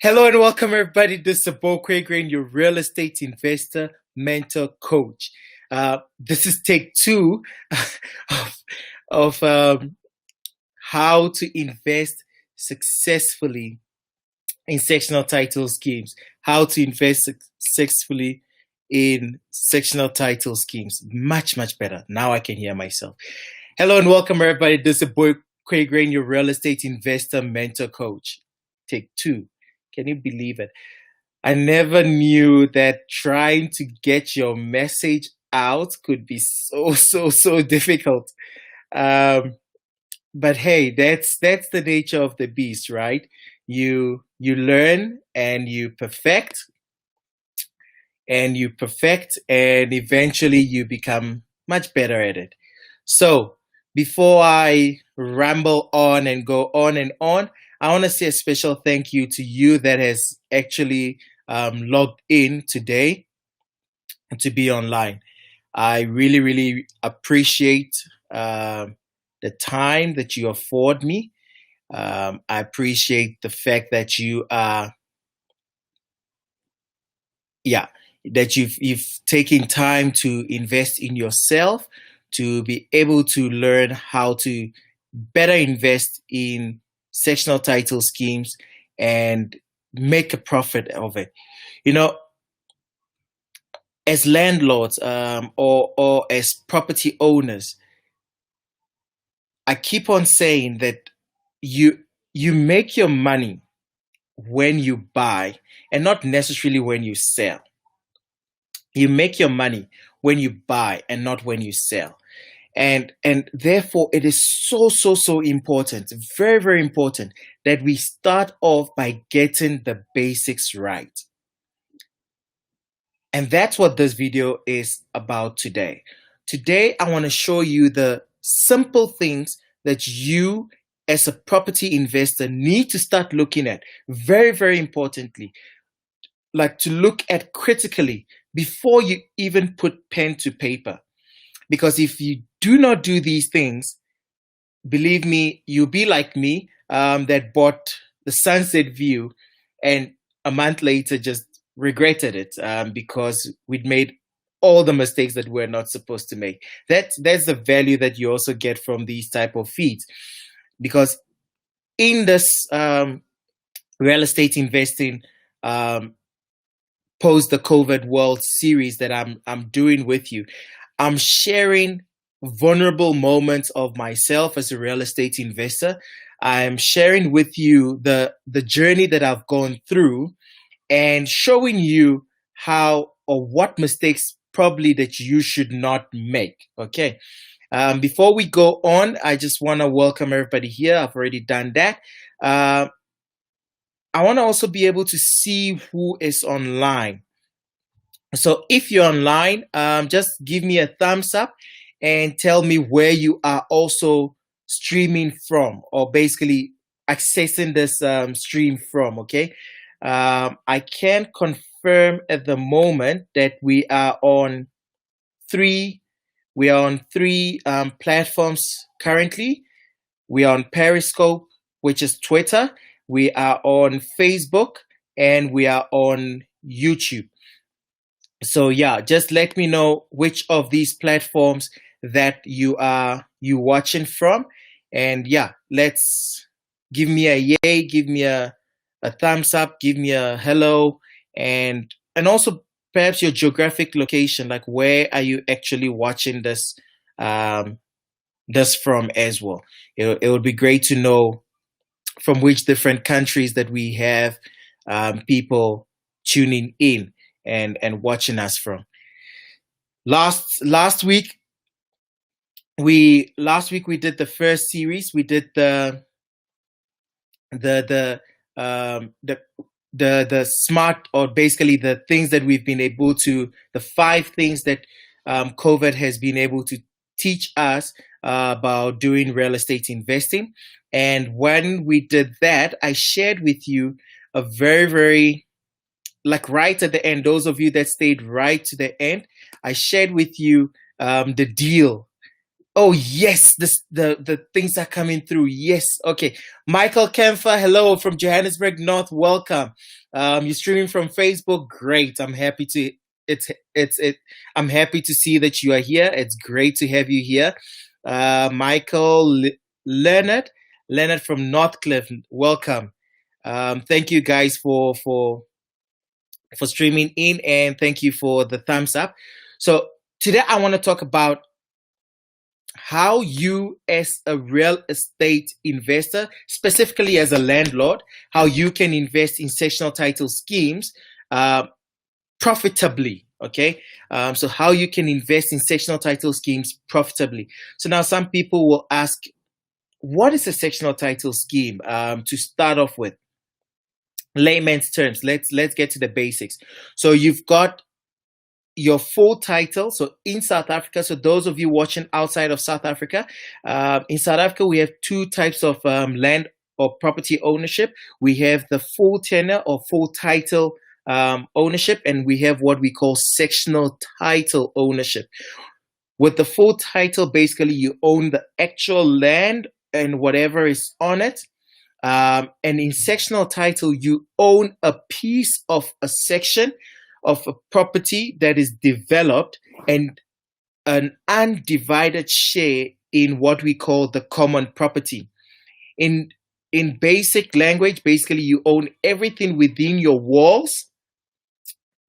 Hello and welcome, everybody. This is Bo Craig, your real estate investor, mentor, coach. This is take two of, of how to invest successfully in sectional title schemes. How to invest successfully in sectional title schemes. Much, much better. Now I can hear myself. Hello and welcome, everybody. This is Bo Craig, your real estate investor, mentor, coach. Take two. Can you believe it? I never knew that trying to get your message out could be so difficult. Um, but hey, that's the nature of the beast, right? You learn and you perfect, and eventually you become much better at it. So before I ramble on and go on and on, I want to say a special thank you to you that has actually logged in today to be online. I really appreciate the time that you afford me. I appreciate the fact that you are, yeah, that you've taken time to invest in yourself to be able to learn how to better invest in sectional title schemes and make a profit of it. You know, as landlords or as property owners, I keep on saying that you you make your money when you buy and not necessarily when you sell. You make your money when you buy and not when you sell. And therefore it is so important, very important, that we start off by getting the basics right. And that's what this video is about today. Today I want to show you the simple things that you as a property investor need to start looking at, very importantly, like to look at critically before you even put pen to paper. Because if you do not do these things, believe me, you'll be like me, that bought the sunset view and a month later just regretted it, because we'd made all the mistakes that we're not supposed to make. That's the value that you also get from these type of feeds. Because in this real estate investing post the COVID world series that I'm doing with you, I'm sharing vulnerable moments of myself as a real estate investor. I'm sharing with you the journey that I've gone through and showing you how or what mistakes probably that you should not make. Okay. Before we go on, I just want to welcome everybody here. I've already done that. I want to also be able to see who is online. So if you're online, just give me a thumbs up and tell me where you are also streaming from, or basically accessing this stream from. Okay. I can confirm at the moment that we are on three platforms currently. We are on Periscope, which is Twitter. We are on Facebook, and we are on YouTube. So yeah, just let me know which of these platforms that you watching from, and yeah, let's give me a yay, give me a thumbs up, give me a hello, and also perhaps your geographic location, like where are you actually watching this from as well. It would be great to know from which different countries that we have people tuning in and watching us from. Last week we did the first series. We did the the smart, or basically the things that we've been able to, the 5 things that COVID has been able to teach us about doing real estate investing. And when we did that, I shared with you a very, like right at the end, those of you that stayed right to the end, I shared with you the deal Oh yes, the things are coming through. Yes, okay. Michael Kempfer, hello from Johannesburg North. Welcome. You're streaming from Facebook. Great. I'm happy to. It's. I'm happy to see that you are here. It's great to have you here. Michael Leonard, Leonard from Northcliffe. Welcome. Thank you guys for streaming in, and thank you for the thumbs up. So today I want to talk about how you as a real estate investor, specifically as a landlord, how you can invest in sectional title schemes profitably. Okay, so how you can invest in sectional title schemes profitably. So now some people will ask, what is a sectional title scheme? To start off with, layman's terms, let's get to the basics. So you've got your full title. So in South Africa, so those of you watching outside of South Africa, in South Africa, we have two types of land or property ownership. We have the full tenure or full title ownership, and we have what we call sectional title ownership. With the full title, basically, you own the actual land and whatever is on it. And in sectional title, you own a piece of a section of a property that is developed and an undivided share in what we call the common property. In basic language, basically you own everything within your walls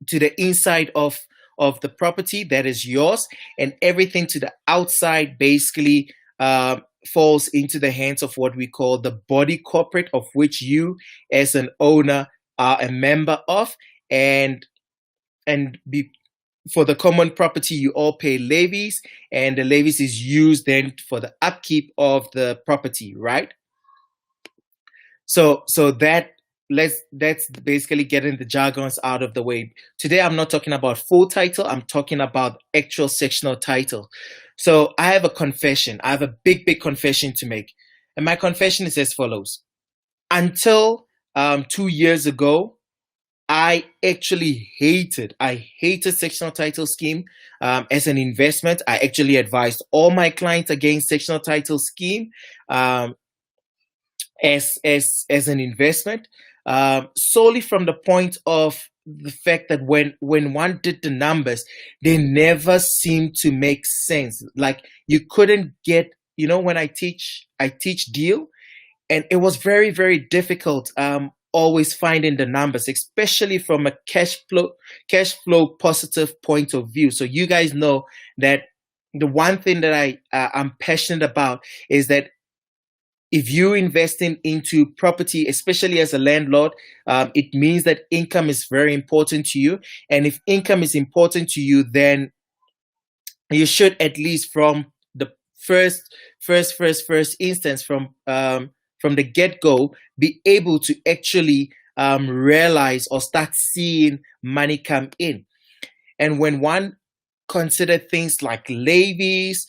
to the inside of the property that is yours, and everything to the outside basically falls into the hands of what we call the body corporate, of which you as an owner are a member of. For the common property, you all pay levies, and the levies is used then for the upkeep of the property, right? So that's basically getting the jargons out of the way. Today I'm not talking about full title, I'm talking about actual sectional title. So I have a confession. I have a big confession to make. And my confession is as follows. Until 2 years ago, I actually hated sectional title scheme as an investment. I actually advised all my clients against sectional title scheme as an investment, solely from the point of the fact that when one did the numbers, they never seemed to make sense. Like you couldn't get, when I teach deal, and it was very difficult always finding the numbers, especially from a cash flow positive point of view. So you guys know that the one thing that I'm passionate about is that if you're investing into property, especially as a landlord, it means that income is very important to you. And if income is important to you, then you should, at least from the first instance, from the get-go, be able to actually realize or start seeing money come in. And when one consider things like levies,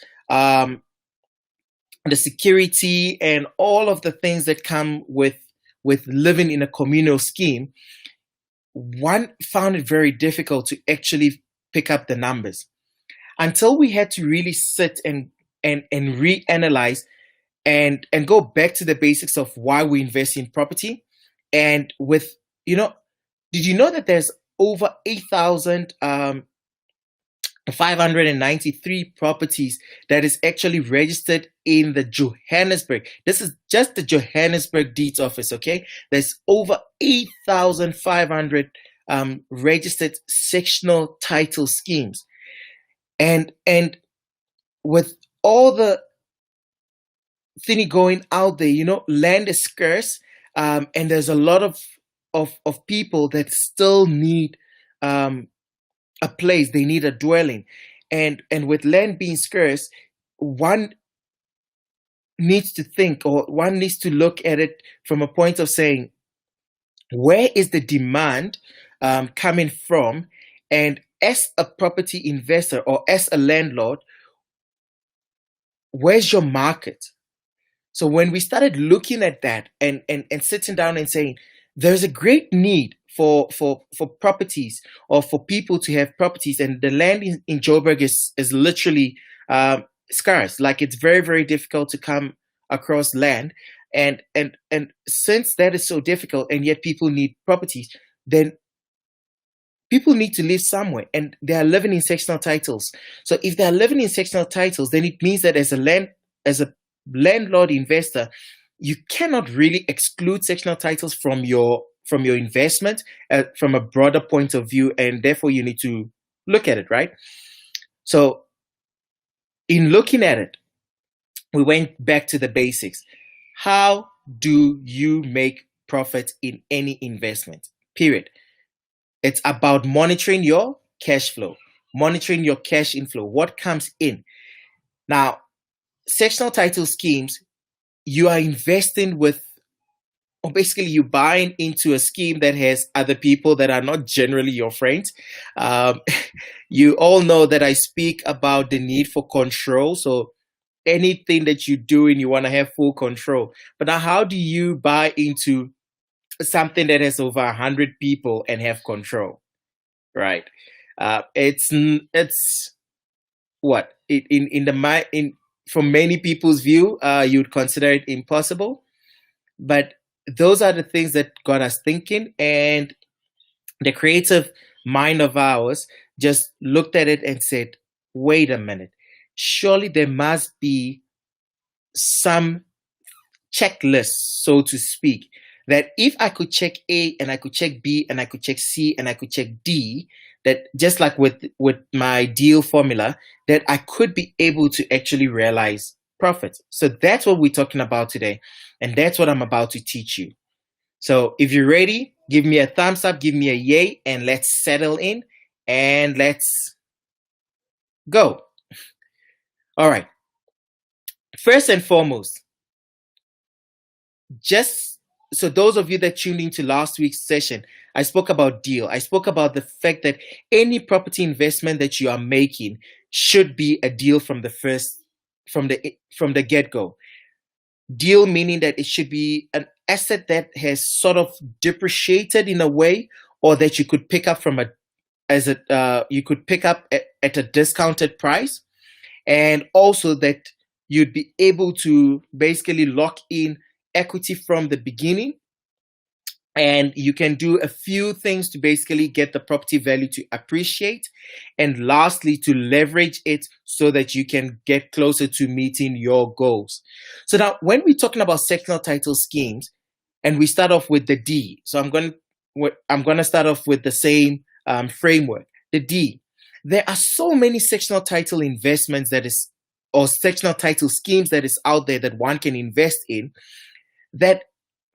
the security, and all of the things that come with living in a communal scheme, one found it very difficult to actually pick up the numbers until we had to really sit and reanalyze and go back to the basics of why we invest in property. And with, did you know that there's over 8,593 properties that is actually registered in the Johannesburg? This is just the Johannesburg Deeds Office, okay? There's over 8,500 registered sectional title schemes. And with all the thingy going out there, land is scarce, and there's a lot of people that still need a place. They need a dwelling, and with land being scarce, one needs to think, or one needs to look at it from a point of saying, where is the demand coming from? And as a property investor or as a landlord, where's your market? So when we started looking at that and sitting down and saying, there's a great need for properties, or for people to have properties, and the land in Joburg is literally scarce. Like it's very, very difficult to come across land. And since that is so difficult and yet people need properties, then people need to live somewhere and they are living in sectional titles. So if they are living in sectional titles, then it means that as a landlord investor, you cannot really exclude sectional titles from your investment from a broader point of view, and therefore you need to look at it, right? So in looking at it, we went back to the basics. How do you make profit in any investment? Period. It's about monitoring your cash flow, monitoring your cash inflow, what comes in. Now, sectional title schemes, you are investing with, or basically you're buying into a scheme that has other people that are not generally your friends. Um, you all know that I speak about the need for control. So anything that you're doing, you want to have full control. But now, how do you buy into something that has over 100 people and have control? Right. It's what in the mind in from many people's view, you'd consider it impossible. But those are the things that got us thinking, and the creative mind of ours just looked at it and said, "Wait a minute, surely there must be some checklist, so to speak, that if I could check A and I could check B and I could check C and I could check D, that just like with my deal formula, that I could be able to actually realize profits." So that's what we're talking about today, and that's what I'm about to teach you. So if you're ready, give me a thumbs up, give me a yay, and let's settle in and let's go. All right. First and foremost, just so those of you that tuned into last week's session, I spoke about deal. I spoke about the fact that any property investment that you are making should be a deal from the get-go. Deal meaning that it should be an asset that has sort of depreciated in a way, or that you could pick up you could pick up at a discounted price, and also that you'd be able to basically lock in equity from the beginning, and you can do a few things to basically get the property value to appreciate, and lastly to leverage it so that you can get closer to meeting your goals. So now when we're talking about sectional title schemes, and we start off with the D, so I'm going to start off with the same framework, the D. There are so many sectional title investments or sectional title schemes that is out there that one can invest in, that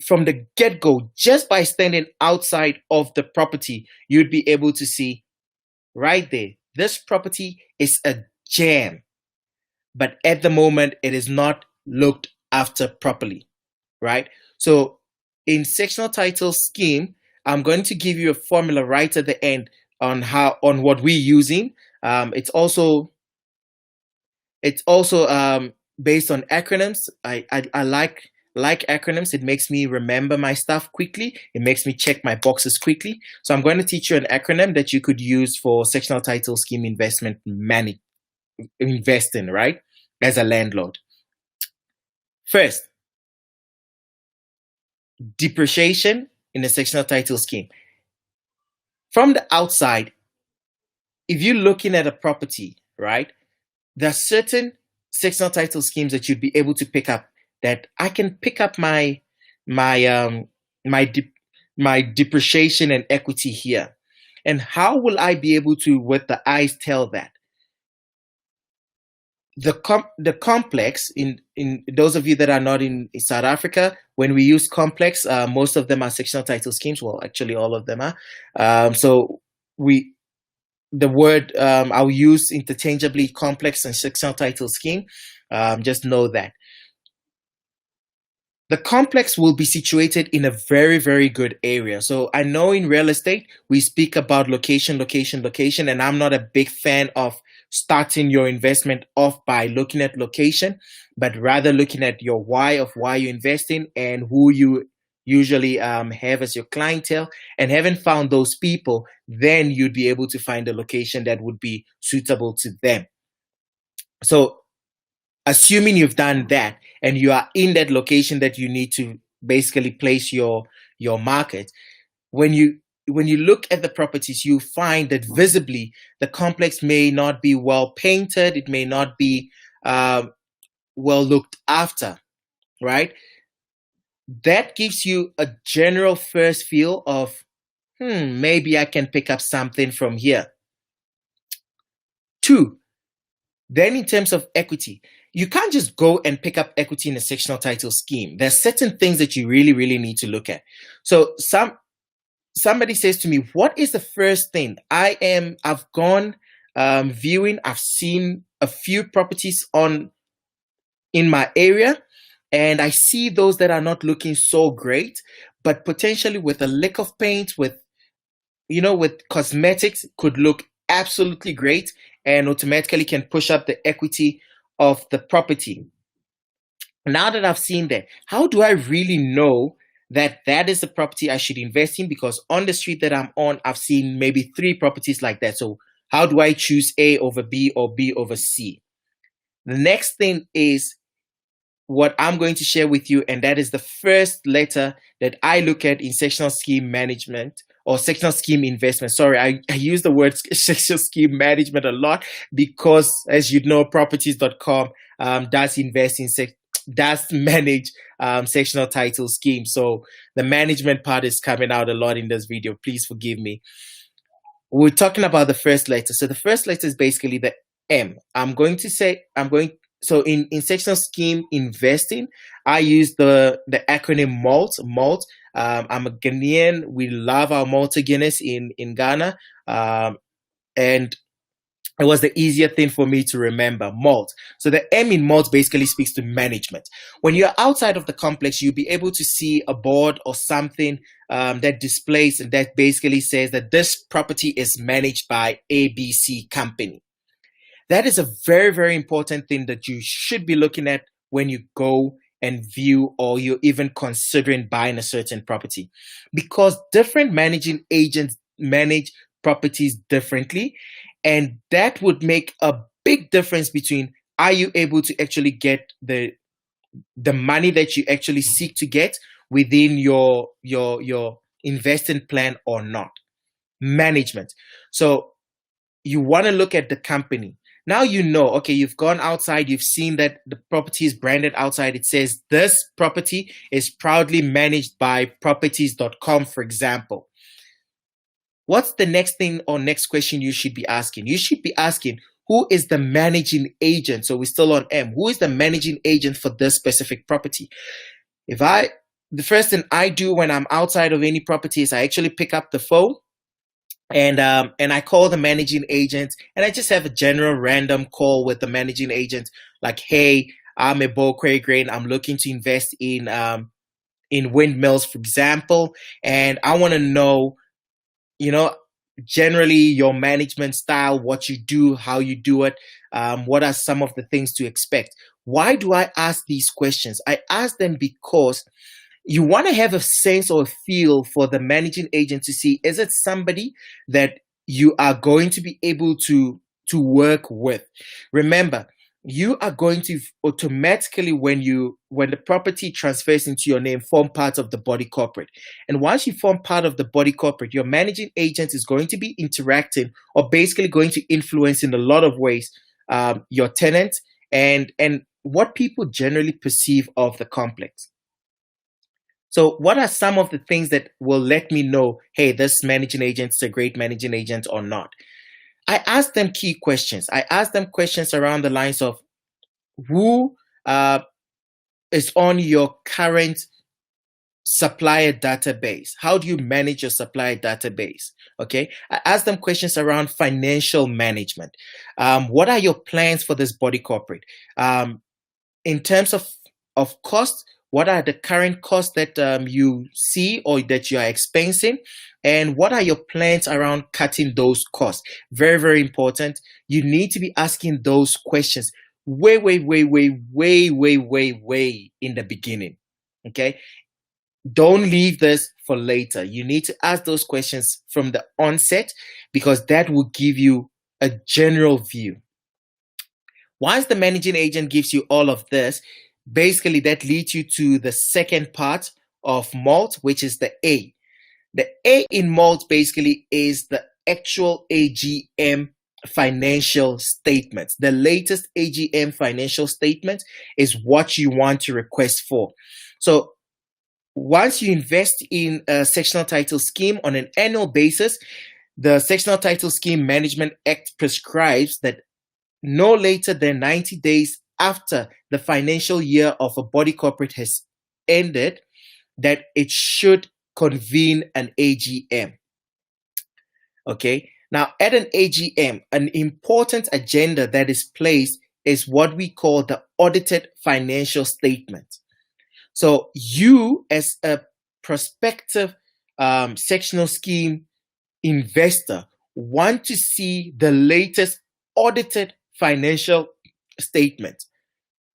from the get-go, just by standing outside of the property, you'd be able to see right there, this property is a gem, but at the moment it is not looked after properly, right? So in sectional title scheme, I'm going to give you a formula right at the end on what we're using. It's also based on acronyms. I like acronyms. It makes me remember my stuff quickly. It makes me check my boxes quickly. So I'm going to teach you an acronym that you could use for sectional title scheme investing, right? As a landlord. First, depreciation in a sectional title scheme. From the outside, if you're looking at a property, right, there are certain sectional title schemes that you'd be able to pick up, that I can pick up my my depreciation and equity here. And how will I be able to, with the eyes, tell that? The complex, in those of you that are not in South Africa, when we use complex, most of them are sectional title schemes. Well, actually, all of them are. So the word I'll use interchangeably, complex and sectional title scheme. Just know that. The complex will be situated in a very, very good area. So I know in real estate, we speak about location, location, location, and I'm not a big fan of starting your investment off by looking at location, but rather looking at your why of why you're investing and who you usually have as your clientele. And having found those people, then you'd be able to find a location that would be suitable to them. So assuming you've done that and you are in that location that you need to basically place your market, when you look at the properties, you find that visibly the complex may not be well painted, it may not be well looked after, right? That gives you a general first feel of, maybe I can pick up something from here. Two, then in terms of equity, you can't just go and pick up equity in a sectional title scheme. There's certain things that you really, really need to look at. So somebody says to me, what is the first thing? I've gone viewing, I've seen a few properties in my area, and I see those that are not looking so great, but potentially with a lick of paint, with cosmetics, could look absolutely great and automatically can push up the equity of the property. Now that I've seen that, how do I really know that that is the property I should invest in? Because on the street that I'm on, I've seen maybe 3 properties like that. So how do I choose A over B or B over C? The next thing is what I'm going to share with you, and that is the first letter that I look at in sectional scheme management or sectional scheme investment. Sorry, I use the word sectional scheme management a lot because, as you know, properties.com does manage sectional title schemes. So the management part is coming out a lot in this video. Please forgive me. We're talking about the first letter. So the first letter is basically the M. So in sectional scheme investing, I use the acronym MALT. MALT. I'm a Ghanaian. We love our Malta Guinness in Ghana, and it was the easier thing for me to remember. MALT. So the M in MALT basically speaks to management. When you're outside of the complex, you'll be able to see a board or something that displays and that basically says that this property is managed by ABC company. That is a very, very important thing that you should be looking at when you go and view or you're even considering buying a certain property, because different managing agents manage properties differently, and that would make a big difference between, are you able to actually get the money that you actually seek to get within your investing plan or not. Management. So you want to look at the company. Now okay, you've gone outside, you've seen that the property is branded outside. It says this property is proudly managed by properties.com, for example. What's the next thing or next question you should be asking? You should be asking, who is the managing agent? So we're still on M. Who is the managing agent for this specific property? The first thing I do when I'm outside of any property is I actually pick up the phone and I call the managing agent, and I just have a general random call with the managing agent, like, hey, I'm a Bo Craig, I'm looking to invest in windmills, for example, and I want to know, generally your management style, what you do, how you do it, what are some of the things to expect. Why do I ask these questions? I ask them because you want to have a sense or a feel for the managing agent to see, is it somebody that you are going to be able to work with? Remember, you are going to automatically, when the property transfers into your name, form part of the body corporate. And once you form part of the body corporate, your managing agent is going to be interacting or basically going to influence in a lot of ways your tenants and what people generally perceive of the complex. So what are some of the things that will let me know, hey, this managing agent is a great managing agent or not? I ask them key questions. I ask them questions around the lines of, who is on your current supplier database? How do you manage your supplier database? Okay. I ask them questions around financial management. What are your plans for this body corporate? In terms of cost, what are the current costs that you see or that you are expensing? And what are your plans around cutting those costs? Very, very important. You need to be asking those questions way in the beginning. Okay? Don't leave this for later. You need to ask those questions from the onset because that will give you a general view. Once the managing agent gives you all of this, basically that leads you to the second part of malt, which is the A. The A in malt basically is the actual AGM financial statements. The latest AGM financial statement is what you want to request for. So once you invest in a sectional title scheme on an annual basis, the Sectional Title Scheme Management Act prescribes that no later than 90 days after the financial year of a body corporate has ended, that it should convene an AGM. Okay. Now, at an AGM, an important agenda that is placed is what we call the audited financial statement. So you, as a prospective sectional scheme investor, want to see the latest audited financial statement.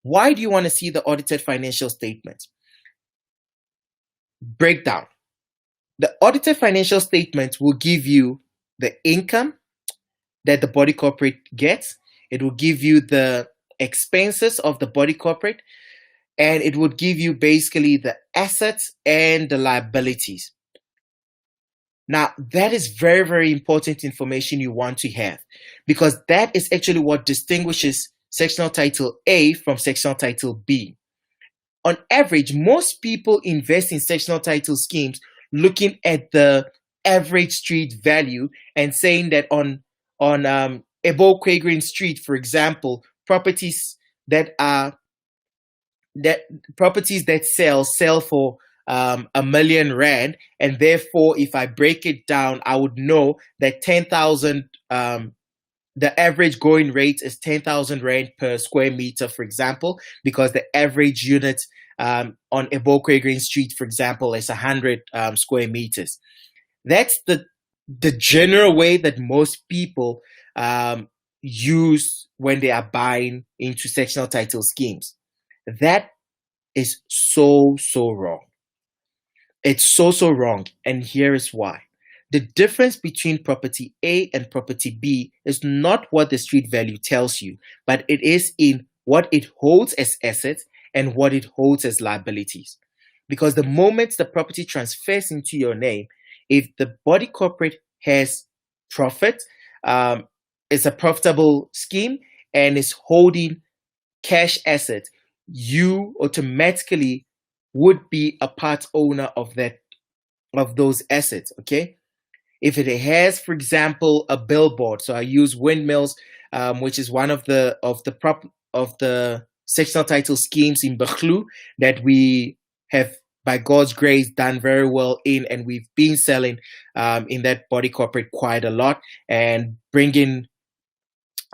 Why do you want to see the audited financial statement? Breakdown. The audited financial statement will give you the income that the body corporate gets. It will give you the expenses of the body corporate, and it would give you basically the assets and the liabilities. Now, that is very, very important information you want to have, because that is actually what distinguishes sectional title A from sectional title B. On average, most people invest in sectional title schemes looking at the average street value and saying that on Ebo Quagreen Street, for example, properties that sell for R1,000,000, and therefore, if I break it down, I would know that 10,000. The average going rate is 10,000 rand per square meter, for example, because the average unit on Ebokwe Green Street, for example, is 100 square meters. That's the general way that most people use when they are buying into sectional title schemes. That is so wrong. It's so wrong, and here is why. The difference between property A and property B is not what the street value tells you, but it is in what it holds as assets and what it holds as liabilities. Because the moment the property transfers into your name, if the body corporate has profit, it's a profitable scheme and is holding cash assets, you automatically would be a part owner of those assets. Okay. If it has, for example, a billboard, so I use windmills, which is one of the sectional title schemes in Bakhlu that we have, by God's grace, done very well in, and we've been selling in that body corporate quite a lot and bringing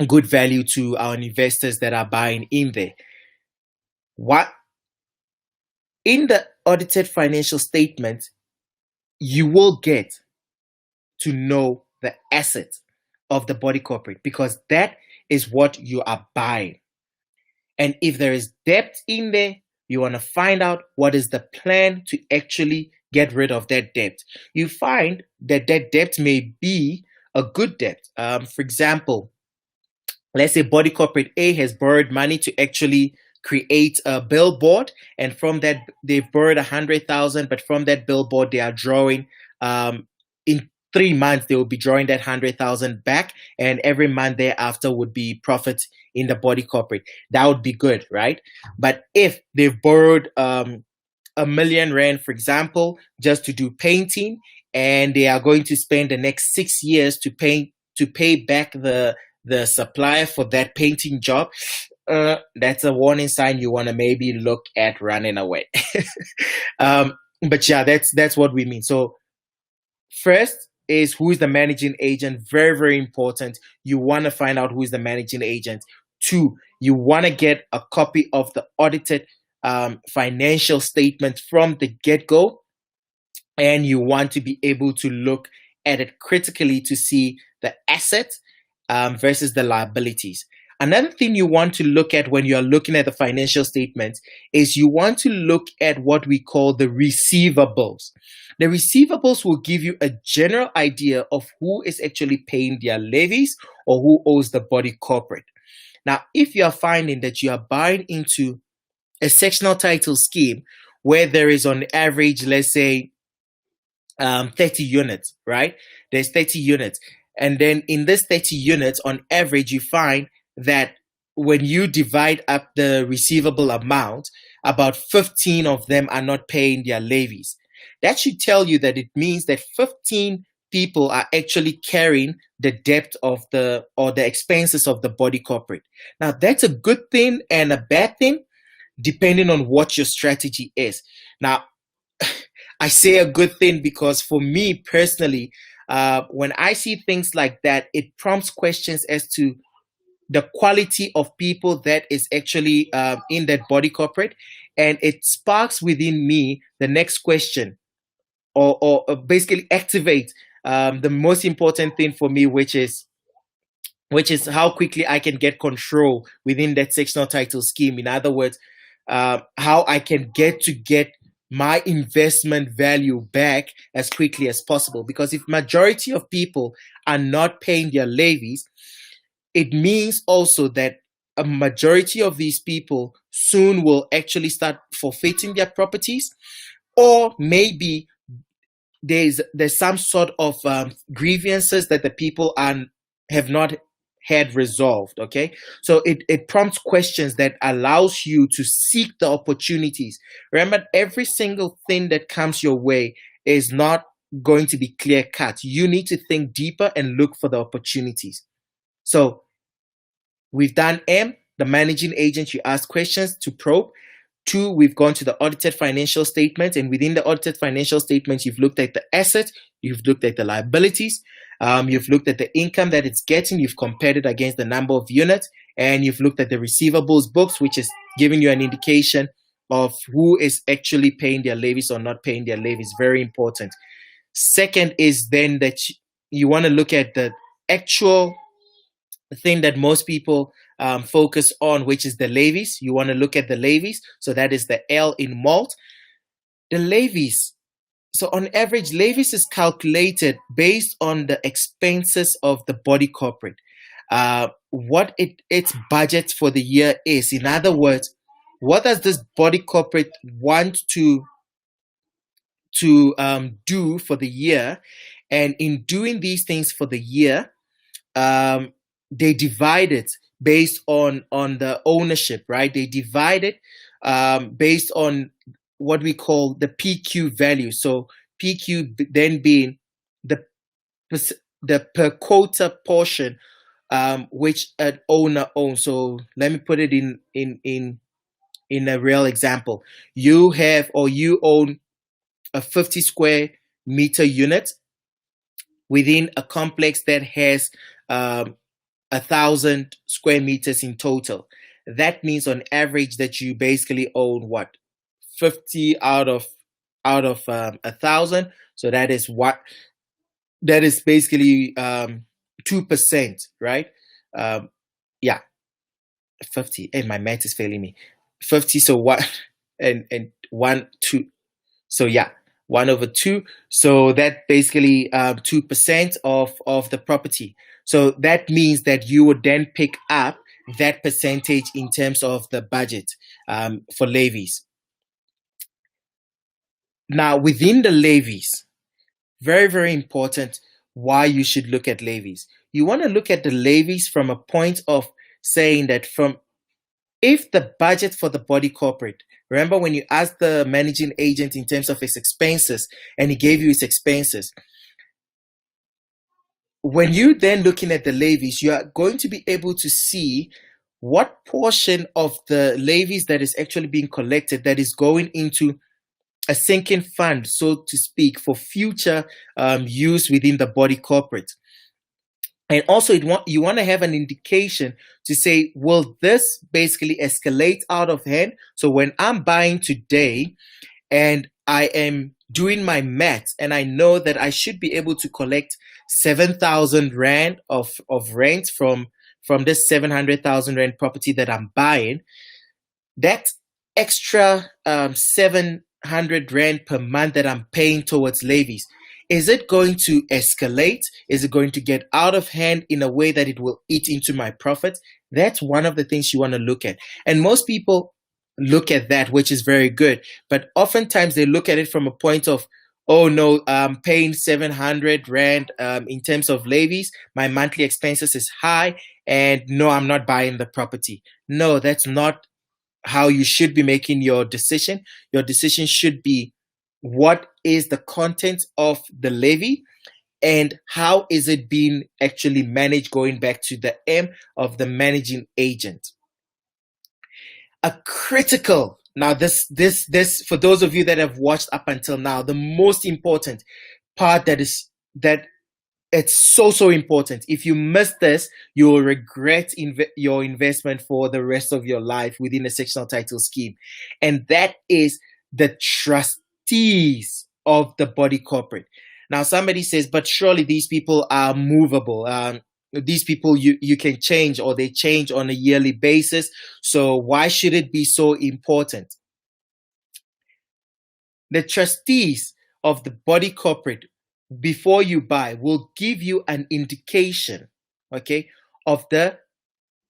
good value to our investors that are buying in there. What in the audited financial statement, you will get to know the asset of the body corporate, because that is what you are buying. And if there is debt in there, you want to find out what is the plan to actually get rid of that debt. You find that that debt may be a good debt. For example, let's say body corporate A has borrowed money to actually create a billboard, and from that they've borrowed 100,000, but from that billboard they are drawing in 3 months they will be drawing that 100,000 back, and every month thereafter would be profit in the body corporate. That would be good, right? But if they've borrowed R1,000,000, for example, just to do painting, and they are going to spend the next 6 years to pay back the supplier for that painting job, that's a warning sign. You want to maybe look at running away. But yeah, that's what we mean. So first is who is the managing agent. Very, very important. You want to find out who is the managing agent. 2, you want to get a copy of the audited financial statement from the get-go, and you want to be able to look at it critically to see the assets versus the liabilities. Another thing you want to look at when you are looking at the financial statements is you want to look at what we call the receivables. The receivables will give you a general idea of who is actually paying their levies or who owes the body corporate. Now, if you are finding that you are buying into a sectional title scheme where there is on average, let's say, 30 units, right? There's 30 units. And then in this 30 units, on average, you find that when you divide up the receivable amount, about 15 of them are not paying their levies. That should tell you that it means that 15 people are actually carrying the debt of the or the expenses of the body corporate. Now, that's a good thing and a bad thing depending on what your strategy is. Now, I say a good thing because for me personally, when I see things like that, it prompts questions as to the quality of people that is actually in that body corporate, and it sparks within me the next question, or basically activate the most important thing for me, which is how quickly I can get control within that sectional title scheme. In other words, how I can get my investment value back as quickly as possible. Because if majority of people are not paying their levies, it means also that a majority of these people soon will actually start forfeiting their properties, or maybe there's some sort of grievances that the people have not had resolved. Okay, so it prompts questions that allows you to seek the opportunities. Remember, every single thing that comes your way is not going to be clear cut. You need to think deeper and look for the opportunities. So we've done M, the managing agent. You ask questions to probe. 2, we've gone to the audited financial statements, and within the audited financial statements, you've looked at the assets, you've looked at the liabilities, you've looked at the income that it's getting, you've compared it against the number of units, and you've looked at the receivables books, which is giving you an indication of who is actually paying their levies or not paying their levies. Very important. Second is then that you want to look at the actual thing that most people focus on, which is the levies. You want to look at the levies. So that is the L in malt. The levies. So on average, levies is calculated based on the expenses of the body corporate. What its budget for the year is. In other words, what does this body corporate want to do for the year? And in doing these things for the year, they divide it based on the ownership, right? They divide it based on what we call the PQ value. So PQ then being the per quota portion which an owner owns. So let me put it in a real example. You own a 50 square meter unit within a complex that has 1,000 square meters in total. That means on average that you basically own what, 50 out of 1,000. So that is basically 2%, right? Yeah, 50. And my math is failing me. 50. So what? And 1 2. So yeah, 1/2. So that basically 2% of the property. So that means that you would then pick up that percentage in terms of the budget for levies. Now, within the levies, very, very important why you should look at levies. You want to look at the levies from a point of saying that if the budget for the body corporate, remember when you asked the managing agent in terms of his expenses and he gave you his expenses, when you then looking at the levies, you are going to be able to see what portion of the levies that is actually being collected that is going into a sinking fund, so to speak, for future use within the body corporate. And also, you want to have an indication to say, will this basically escalate out of hand? So when I'm buying today and I am doing my maths and I know that I should be able to collect 7,000 Rand of rent from this 700,000 Rand property that I'm buying, that extra 700 Rand per month that I'm paying towards levies Is it going to escalate? Is it going to get out of hand in a way that it will eat into my profits? That's one of the things you want to look at. And most people look at that, which is very good. But oftentimes they look at it from a point of, oh no, I'm paying 700 Rand in terms of levies. My monthly expenses is high. And no, I'm not buying the property. No, that's not how you should be making your decision. Your decision should be, what is the content of the levy and how is it being actually managed, going back to the M of the managing agent. A critical, now this for those of you that have watched up until now, the most important part that it's so important. If you miss this, you will regret your investment for the rest of your life within a sectional title scheme. And that is the trustees of the body corporate. Now, somebody says, but surely these people are movable. These people you can change, or they change on a yearly basis. So why should it be so important? The trustees of the body corporate, before you buy, will give you an indication, okay, of the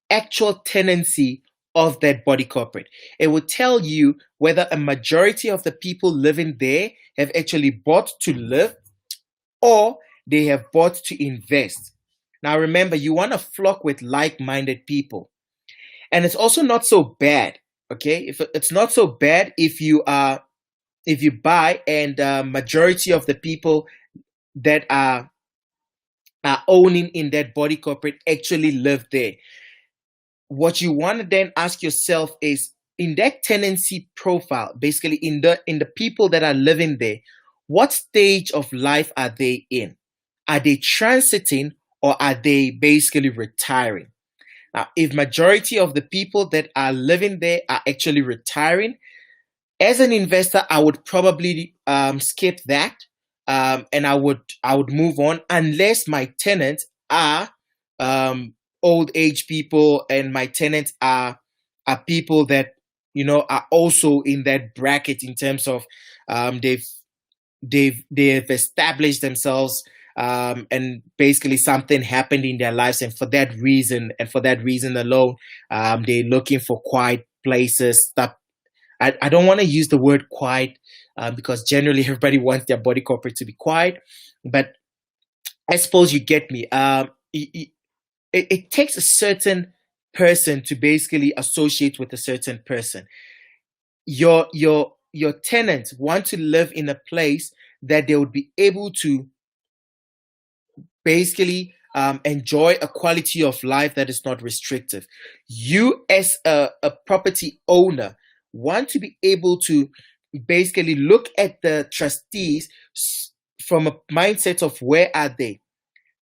actual tenancy of that body corporate. It will tell you whether a majority of the people living there have actually bought to live or they have bought to invest. Now remember, you want to flock with like-minded people. And it's also not so bad, okay? If it's not so bad if you buy and majority of the people that are owning in that body corporate actually live there. What you want to then ask yourself is, in that tenancy profile, basically in the people that are living there, what stage of life are they in? Are they transiting or are they basically retiring? Now, if majority of the people that are living there are actually retiring, as an investor, I would probably skip that. And I would move on, unless my tenants are old age people and my tenants are people that are also in that bracket in terms of they've established themselves, and basically something happened in their lives, and for that reason alone, they're looking for quiet places, stuff. I don't want to use the word quiet because generally everybody wants their body corporate to be quiet. But I suppose you get me. It takes a certain person to basically associate with a certain person. Your tenants want to live in a place that they would be able to basically enjoy a quality of life that is not restrictive. You as a property owner want to be able to basically look at the trustees from a mindset of where are they.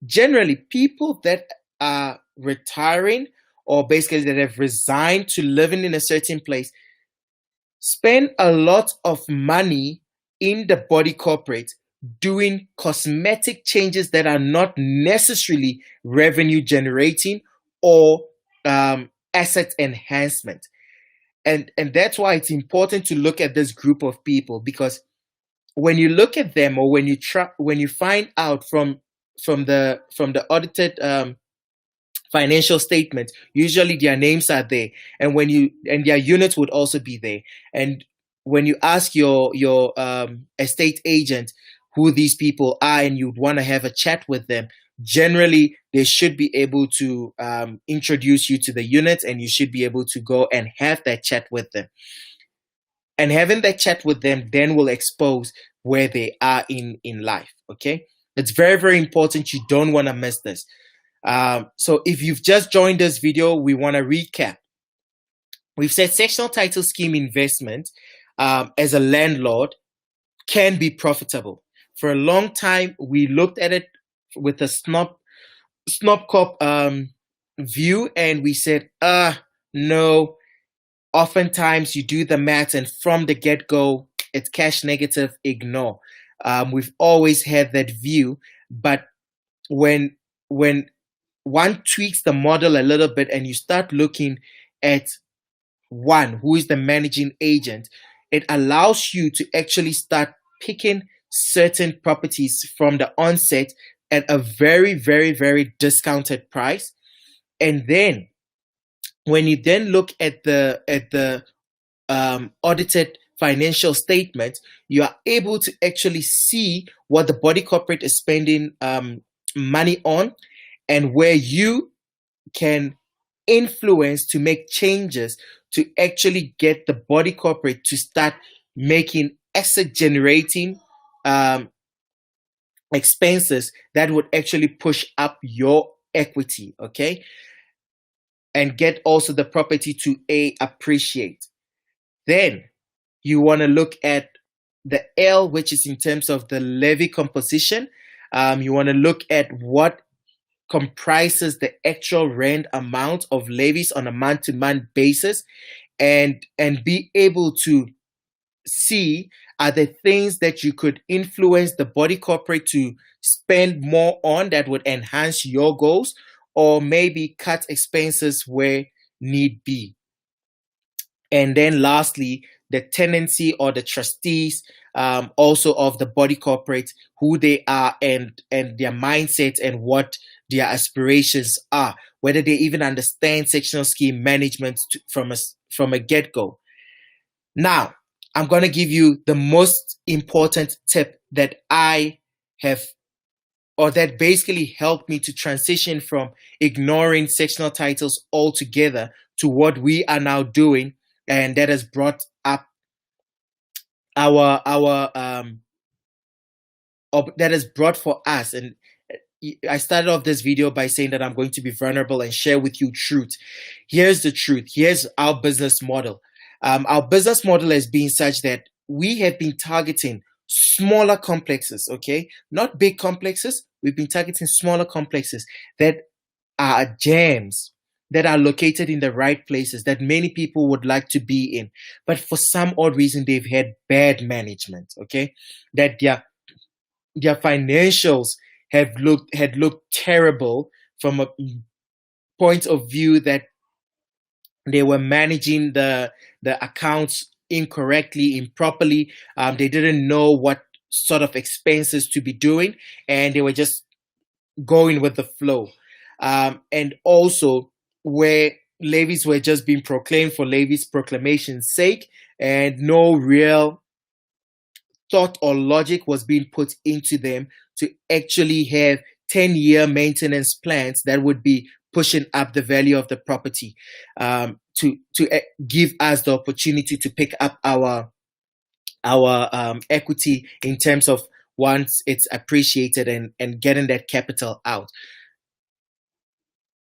Generally, people that are retiring or basically that have resigned to living in a certain place spend a lot of money in the body corporate doing cosmetic changes that are not necessarily revenue generating or asset enhancement. And that's why it's important to look at this group of people, because when you look at them, or when you find out from the audited financial statements, usually their names are there, and their units would also be there. And when you ask your estate agent who these people are, and you'd want to have a chat with them, generally they should be able to introduce you to the units, and you should be able to go and have that chat with them. And having that chat with them then will expose where they are in life. Okay, it's very, very important. You don't want to miss this. So if you've just joined this video, we want to recap. We've said sectional title scheme investment as a landlord can be profitable. For a long time, we looked at it with a snob cop view, and we said, no. Oftentimes you do the math, and from the get-go, it's cash negative, ignore. We've always had that view, but when one tweaks the model a little bit and you start looking at one who is the managing agent, it allows you to actually start picking certain properties from the onset at a very, very, very discounted price. And then when you then look at the audited financial statement, you are able to actually see what the body corporate is spending money on, and where you can influence to make changes to actually get the body corporate to start making asset generating um, expenses that would actually push up your equity, okay, and get also the property to appreciate. Then you want to look at the L, which is in terms of the levy composition. You want to look at what comprises the actual rent amount of levies on a month-to-month basis, and be able to see are the things that you could influence the body corporate to spend more on that would enhance your goals, or maybe cut expenses where need be. And then lastly, the tenancy or the trustees, also of the body corporate, who they are, and their mindset and what their aspirations are, whether they even understand sectional scheme management from a get-go. Now, I'm going to give you the most important tip that I have, or that basically helped me to transition from ignoring sectional titles altogether to what we are now doing, and that has brought up our that has brought for us. And I started off this video by saying that I'm going to be vulnerable and share with you truth. Here's the truth. Here's our business model. Our business model has been such that we have been targeting smaller complexes, okay? Not big complexes. We've been targeting smaller complexes that are gems, that are located in the right places, that many people would like to be in. But for some odd reason, they've had bad management, okay? That their financials had looked terrible from a point of view that they were managing the accounts incorrectly, improperly. They didn't know what sort of expenses to be doing, and they were just going with the flow. And also where levies were just being proclaimed for levies proclamation's sake, and no real thought or logic was being put into them to actually have 10-year maintenance plans that would be pushing up the value of the property, to give us the opportunity to pick up our equity in terms of once it's appreciated, and getting that capital out.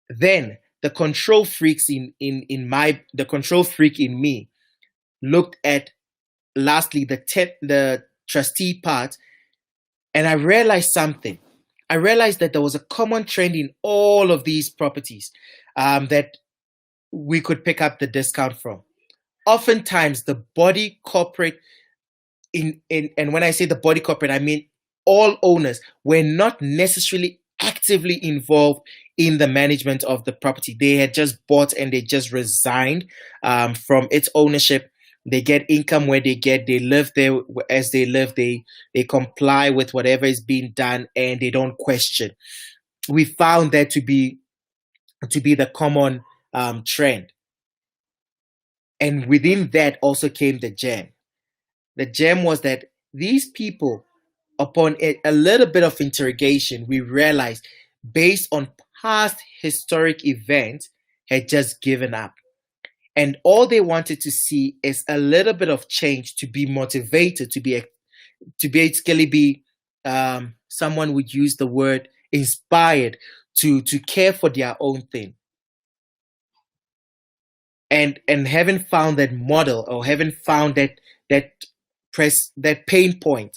Then the control freaks the control freak in me looked at lastly the trustee part, and I realized something. I realized that there was a common trend in all of these properties, that we could pick up the discount from. Oftentimes, the body corporate, and when I say the body corporate, I mean all owners, were not necessarily actively involved in the management of the property. They had just bought and they just resigned from its ownership. They get income where they get, they live there as they live, they comply with whatever is being done, and they don't question. We found that to be the common trend. And within that also came the gem. The gem was that these people, upon a little bit of interrogation, we realized, based on past historic events, had just given up. And all they wanted to see is a little bit of change, to be motivated, to basically be, someone would use the word inspired, to care for their own thing. And having found that model, or having found that pain point,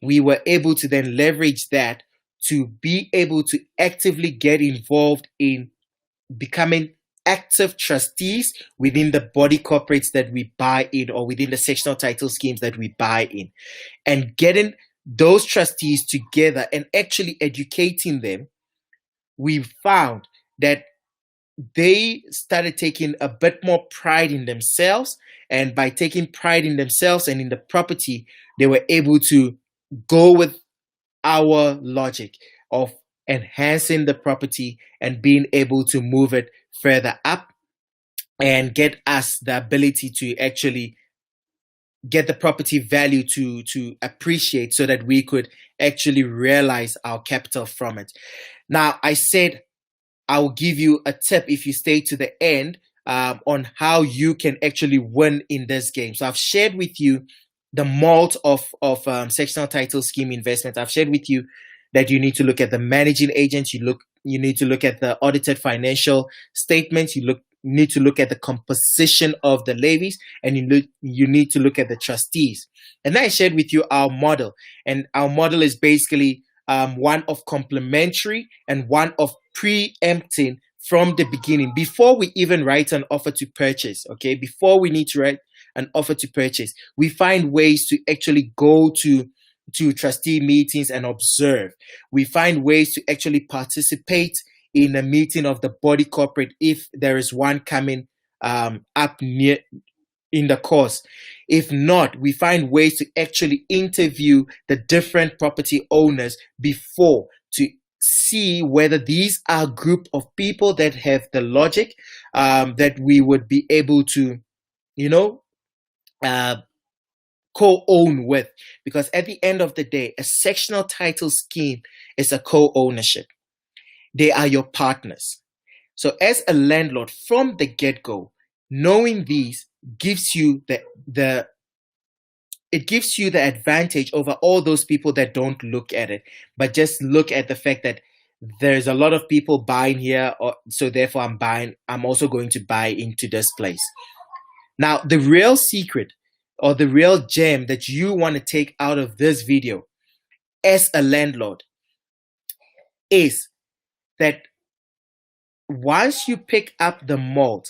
we were able to then leverage that to be able to actively get involved in becoming active trustees within the body corporates that we buy in, or within the sectional title schemes that we buy in, and getting those trustees together and actually educating them. We found that they started taking a bit more pride in themselves, and by taking pride in themselves and in the property, they were able to go with our logic of enhancing the property and being able to move it further up and get us the ability to actually get the property value to appreciate so that we could actually realize our capital from it. Now, I said I will give you a tip if you stay to the end on how you can actually win in this game. So I've shared with you the malt of sectional title scheme investment. I've shared with you that you need to look at the managing agent. You need to look at the audited financial statements. You need to look at the composition of the levies, and you need to look at the trustees. And then I shared with you our model, and our model is basically one of complementary and one of preempting from the beginning before we even write an offer to purchase. Okay, before we need to write an offer to purchase, we find ways to actually go to trustee meetings and observe. We find ways to actually participate in a meeting of the body corporate if there is one coming up near in the course. If not, we find ways to actually interview the different property owners before to see whether these are a group of people that have the logic that we would be able to, co-own with. Because at the end of the day, a sectional title scheme is a co-ownership. They are your partners. So as a landlord from the get-go, knowing these gives you the advantage over all those people that don't look at it, but just look at the fact that there's a lot of people buying here, so therefore I'm also going to buy into this place. Now, the real secret or the real gem that you want to take out of this video as a landlord is that once you pick up the mold,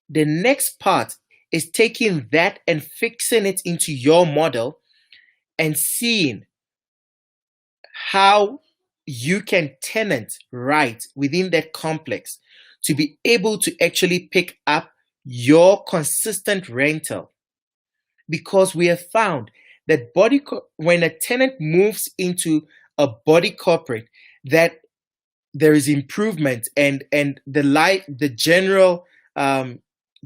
the next part is taking that and fixing it into your model and seeing how you can tenant right within that complex to be able to actually pick up your consistent rental. Because we have found that when a tenant moves into a body corporate, that there is improvement and the general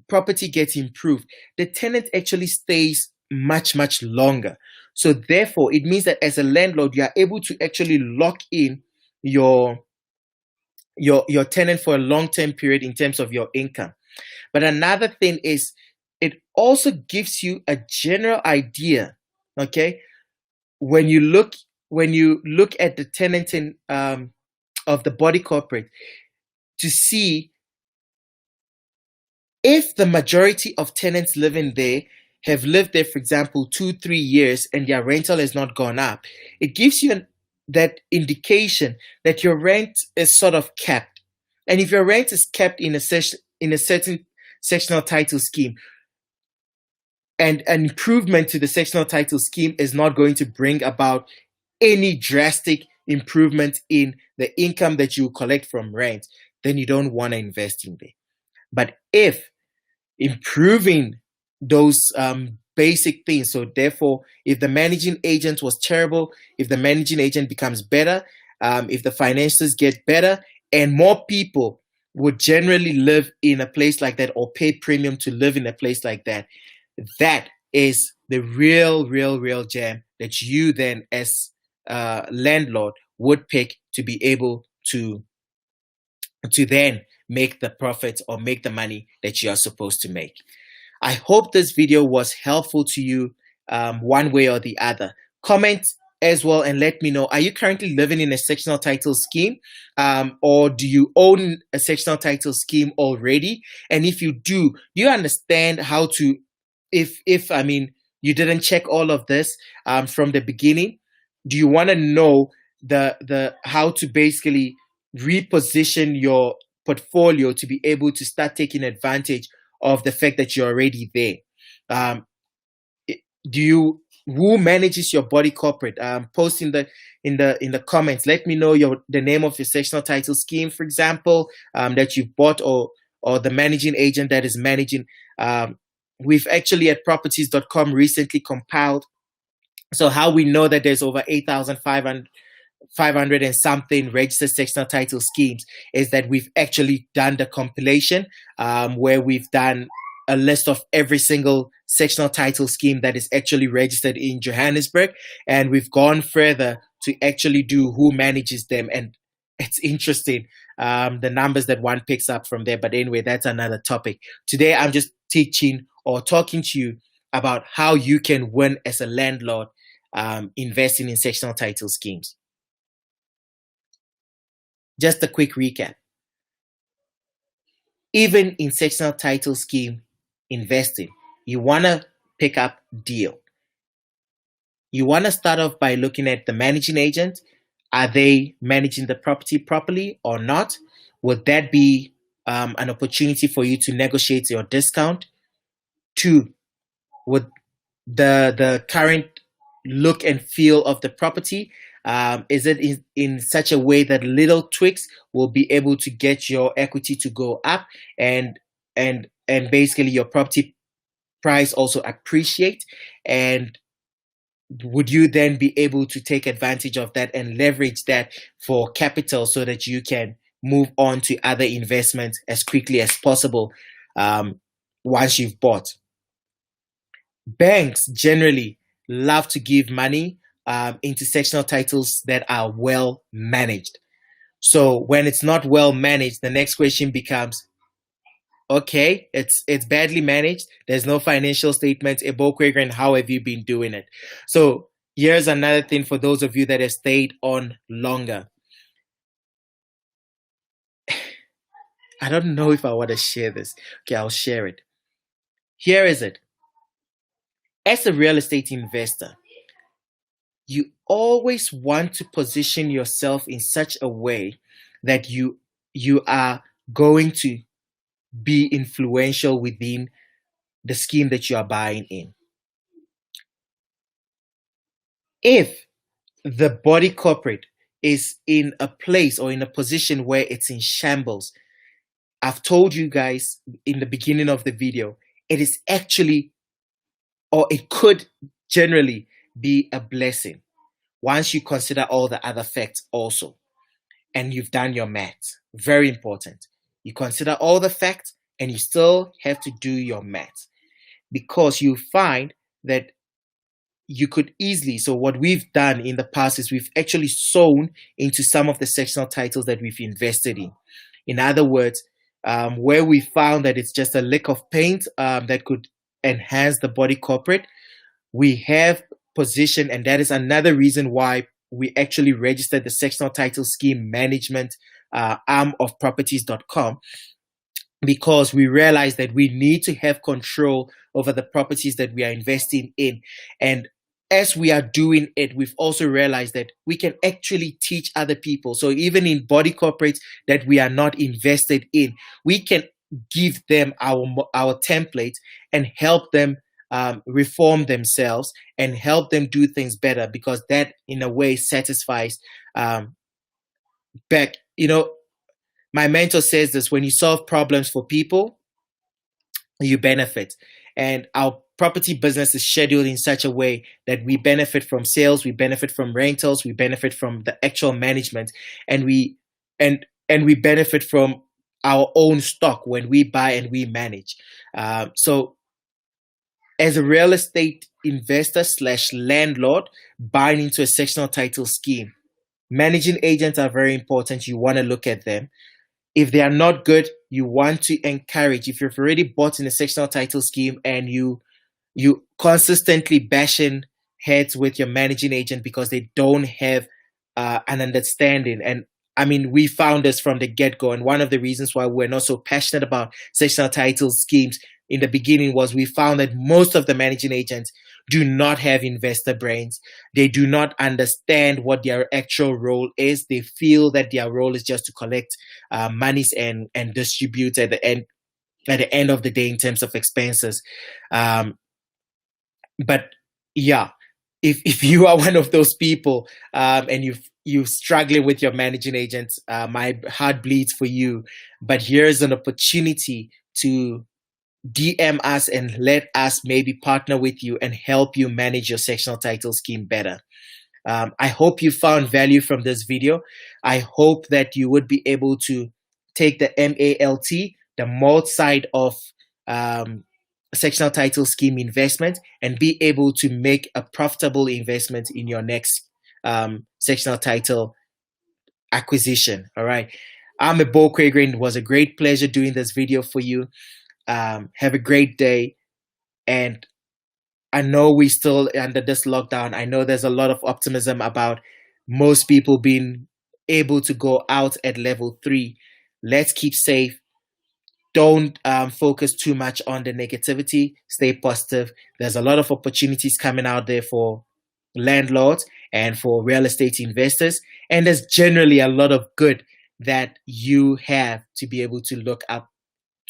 property gets improved. The tenant actually stays much longer. So therefore, it means that as a landlord, you are able to actually lock in your tenant for a long-term period in terms of your income. But another thing is, it also gives you a general idea, okay? When you look at the tenanting of the body corporate, to see if the majority of tenants living there have lived there, for example, 2-3 years, and their rental has not gone up, it gives you that indication that your rent is sort of capped. And if your rent is capped in a certain sectional title scheme, and an improvement to the sectional title scheme is not going to bring about any drastic improvement in the income that you collect from rent, then you don't want to invest in there. But if improving those basic things, so therefore, if the managing agent was terrible, if the managing agent becomes better, if the finances get better, and more people would generally live in a place like that or pay premium to live in a place like that, that is the real gem that you then as a landlord would pick to be able to then make the profits or make the money that you are supposed to make. I hope this video was helpful to you one way or the other. Comment as well and let me know, are you currently living in a sectional title scheme or do you own a sectional title scheme already? And if you do you understand how to, if I mean, you didn't check all of this from the beginning, do you want to know the how to basically reposition your portfolio to be able to start taking advantage of the fact that you're already there? Who manages your body corporate? Post in the comments. Let me know the name of your sectional title scheme, for example, that you bought, or the managing agent that is managing. We've actually at properties.com recently compiled So how we know that there's over 8,500 and something registered sectional title schemes is that we've actually done the compilation, where we've done a list of every single sectional title scheme that is actually registered in Johannesburg, and we've gone further to actually do who manages them. And it's interesting, the numbers that one picks up from there. But anyway, that's another topic. Today, I'm just teaching or talking to you about how you can win as a landlord, investing in sectional title schemes. Just a quick recap. Even in sectional title scheme investing, you want to pick up deal. You want to start off by looking at the managing agent. Are they managing the property properly or not? Would that be an opportunity for you to negotiate your discount? Two, would the current look and feel of the property, is it in such a way that little tweaks will be able to get your equity to go up, and basically your property price also appreciate? And would you then be able to take advantage of that and leverage that for capital so that you can move on to other investments as quickly as possible, once you've bought? Banks generally love to give money, into sectional titles that are well managed. So when it's not well managed, the next question becomes, okay, it's badly managed. There's no financial statements. And how have you been doing it? So here's another thing for those of you that have stayed on longer. I don't know if I want to share this. Okay, I'll share it. Here is it. As a real estate investor, you always want to position yourself in such a way that you are going to be influential within the scheme that you are buying in. If the body corporate is in a place or in a position where it's in shambles, I've told you guys in the beginning of the video, it is actually, or it could generally be, a blessing once you consider all the other facts also, and you've done your maths. Very important. You consider all the facts and you still have to do your maths, because you find that you could easily, so what we've done in the past is we've actually sown into some of the sectional titles that we've invested in. In other words, where we found that it's just a lick of paint, that could enhance the body corporate, we have positioned, and that is another reason why we actually registered the sectional title scheme management, arm of properties.com, because we realized that we need to have control over the properties that we are investing in. And as we are doing it, we've also realized that we can actually teach other people. So even in body corporates that we are not invested in, we can give them our templates and help them, reform themselves and help them do things better, because that in a way satisfies, back, my mentor says this: when you solve problems for people, you benefit. And our property business is scheduled in such a way that we benefit from sales, we benefit from rentals, we benefit from the actual management, and we benefit from our own stock when we buy and we manage. So as a real estate investor slash landlord buying into a sectional title scheme, managing agents are very important. You want to look at them. If they are not good, you want to encourage. If you've already bought in a sectional title scheme and you consistently bashing heads with your managing agent because they don't have, an understanding. And I mean, we found this from the get-go. And one of the reasons why we're not so passionate about sectional title schemes in the beginning was we found that most of the managing agents do not have investor brains. They do not understand what their actual role is. They feel that their role is just to collect, monies and distribute at the end of the day in terms of expenses. But yeah, if you are one of those people, and you're struggling with your managing agents, my heart bleeds for you. But here's an opportunity to DM us and let us maybe partner with you and help you manage your sectional title scheme better. I hope you found value from this video. I hope that you would be able to take the MALT, the malt side of sectional title scheme investment, and be able to make a profitable investment in your next sectional title acquisition. All right. I'm a Bo Quagrain. It was a great pleasure doing this video for you. Have a great day. And I know we still under this lockdown. I know there's a lot of optimism about most people being able to go out at level 3. Let's keep safe. Don't focus too much on the negativity. Stay positive. There's a lot of opportunities coming out there for landlords and for real estate investors. And there's generally a lot of good that you have to be able to look up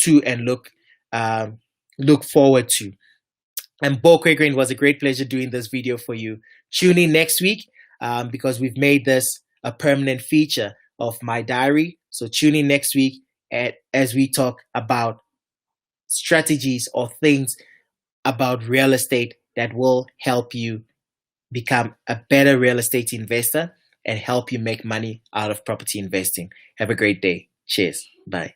to and look forward to. And Bo Quagrain, was a great pleasure doing this video for you. Tune in next week because we've made this a permanent feature of my diary. So tune in next week as we talk about strategies or things about real estate that will help you become a better real estate investor and help you make money out of property investing. Have a great day. Cheers. Bye.